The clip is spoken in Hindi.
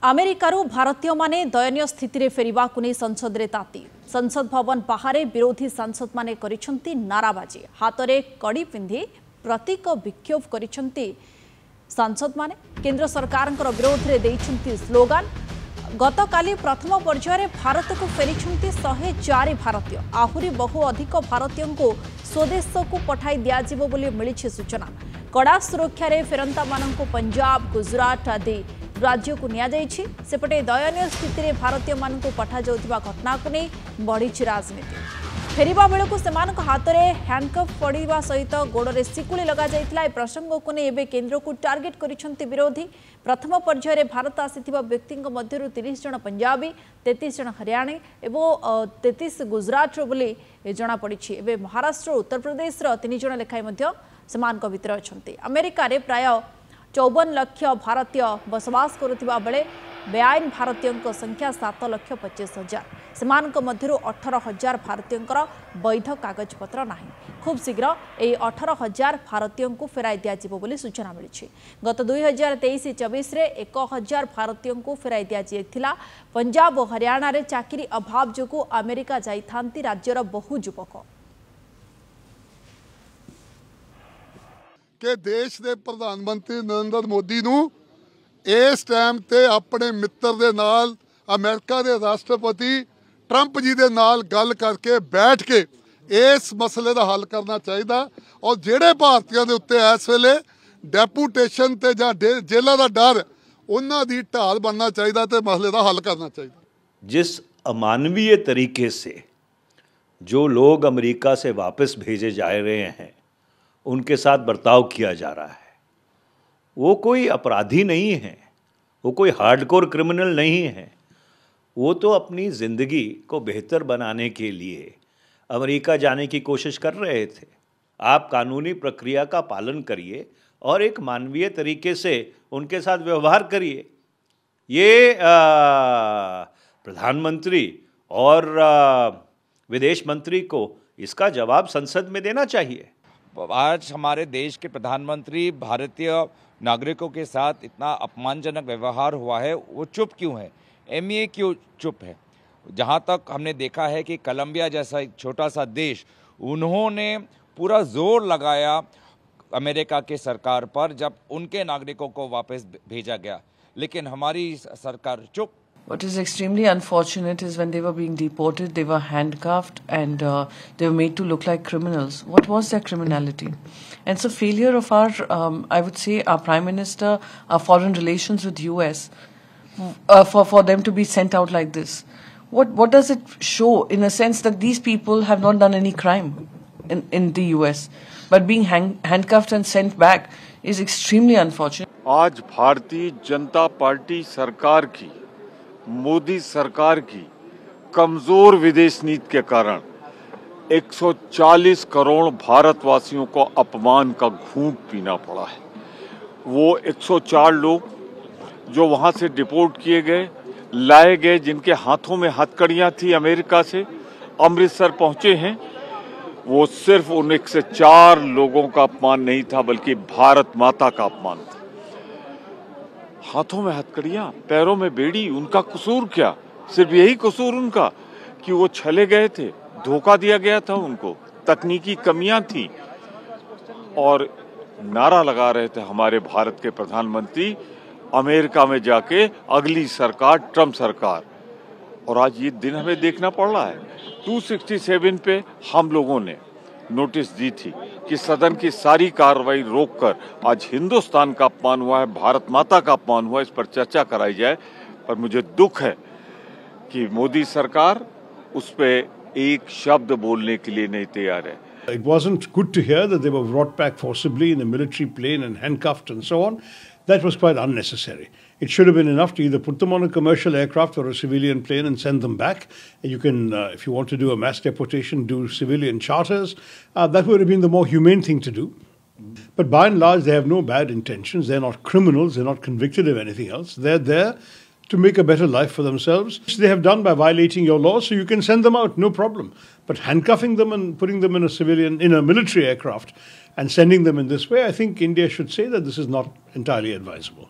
अमेरिकारु भारतीय माने दयनीय स्थिति रे फेरिबा कुनै संसद रे ताती संसद भवन बाहर विरोधी सांसद माने करिसंती नाराबाजी हाथ रे कड़ी पिंधि प्रतीक विक्षोभ करिसंती सांसद माने केंद्र सरकार विरोध रे देइछंती स्लोगान। गतकाली प्रथम पर्यायर भारत को फेरिछंती 104 भारतीय आहुरी बहु अधिक भारतीय को स्वदेश को पठाई दियाजिबो बोली मिलिछि सूचना। कड़ा सुरक्षा रे फेरंता मानंको पंजाब गुजरात आदि राज्य को निया जाइछि। सेपटे दयनीय स्थिति रे भारतीय मानंको पठा जाउथिबा घटना को नै बढ़िछि राजनीति। फेरिबा बेलको सेमानक हाथ में हैंडकफ पड़िबा सहित गोड़े सिकुली लगा जाइतिला। ए प्रसंग को नै एबे केंद्र को टार्गेट करिसंती विरोधी। प्रथम पर्यायर भारत आसिथिबा व्यक्तिंक मध्यरु 30 जन पंजाबी 33 जन हरियाणी एवं 33 गुजरात बोली जना पड़िछि। एबे महाराष्ट्र उत्तर प्रदेश 3 जन लेखाई मध्य सेमानक भितर अछंती। अमेरिका रे प्राय 54 लाख भारतीय बसवास करुथिबा बेले बेआईन भारतीय संख्या 7,25,000 सेमानक मध्यरु 18,000 भारतीय वैध कागज पत्र नाही। खूब शीघ्र यही 18,000 भारतीय को फेराई दियाजिबो बोली सूचना मिली। गत 2023-24 रे 1,000 भारतीय को फेराई दियाजिथिला। पंजाब और हरियाणा रे चाकरी अभाव जोगु अमेरिका जाइथांती राज्यर बहु युवक कि देश के प्रधानमंत्री नरेंद्र मोदी नूं इस टाइम ते अपने मित्र दे नाल अमेरिका के राष्ट्रपति ट्रंप जी दे नाल गल करके बैठ के इस मसले का हल करना चाहिए और जेड़े भारतीयों के उत्ते इस वेले डेपूटेशन ते जां जेलों का डर उन्हां दी ढाल बनना चाहिए तो मसले का हल करना चाहिए। जिस अमानवीय तरीके से जो लोग अमेरिका से वापस भेजे जा रहे हैं उनके साथ बर्ताव किया जा रहा है, वो कोई अपराधी नहीं है, वो कोई हार्डकोर क्रिमिनल नहीं है। वो तो अपनी ज़िंदगी को बेहतर बनाने के लिए अमेरिका जाने की कोशिश कर रहे थे। आप कानूनी प्रक्रिया का पालन करिए और एक मानवीय तरीके से उनके साथ व्यवहार करिए। ये प्रधानमंत्री और विदेश मंत्री को इसका जवाब संसद में देना चाहिए। आज हमारे देश के प्रधानमंत्री भारतीय नागरिकों के साथ इतना अपमानजनक व्यवहार हुआ है, वो चुप क्यों है? एमईए क्यों चुप है? जहाँ तक हमने देखा है कि कोलंबिया जैसा एक छोटा सा देश, उन्होंने पूरा जोर लगाया अमेरिका के सरकार पर जब उनके नागरिकों को वापस भेजा गया, लेकिन हमारी सरकार चुप। What is extremely unfortunate is when they were being deported, they were handcuffed and they were made to look like criminals. What was their criminality? And it's a failure of our, I would say, our Prime Minister, our foreign relations with US, for them to be sent out like this. What does it show in a sense that these people have not done any crime in the US, but being handcuffed and sent back is extremely unfortunate. आज भारतीय जनता पार्टी सरकार की, मोदी सरकार की कमजोर विदेश नीति के कारण 140 करोड़ भारतवासियों को अपमान का घूंट पीना पड़ा है। वो 104 लोग जो वहां से डिपोर्ट किए गए, लाए गए, जिनके हाथों में हथकड़ियां थी, अमेरिका से अमृतसर पहुंचे हैं, वो सिर्फ उन 104 लोगों का अपमान नहीं था बल्कि भारत माता का अपमान था। हाथों में हथकड़ियां, पैरों में बेड़ी, उनका कसूर क्या? सिर्फ यही कसूर उनका कि वो छले गए थे, धोखा दिया गया था उनको, तकनीकी कमियां थी और नारा लगा रहे थे हमारे भारत के प्रधानमंत्री अमेरिका में जाके अगली सरकार ट्रंप सरकार। और आज ये दिन हमें देखना पड़ रहा है। 267 पे हम लोगों ने नोटिस दी थी कि सदन की सारी कार्रवाई रोककर आज हिंदुस्तान का अपमान हुआ है, भारत माता का अपमान हुआ है, इस पर चर्चा कराई जाए। पर मुझे दुख है कि मोदी सरकार उस पे एक शब्द बोलने के लिए नहीं तैयार है। It wasn't good to hear that they were brought back forcibly in a military plane and handcuffed and so on. That was quite unnecessary. It should have been enough to either put them on a commercial aircraft or a civilian plane and send them back. You can, if you want to do a mass deportation, do civilian charters. That would have been the more humane thing to do. But by and large, they have no bad intentions. They're not criminals. They're not convicted of anything else. They're there to make a better life for themselves, which they have done by violating your laws, so you can send them out, no problem. But handcuffing them and putting them in a military aircraft and sending them in this way, I think India should say that this is not entirely advisable.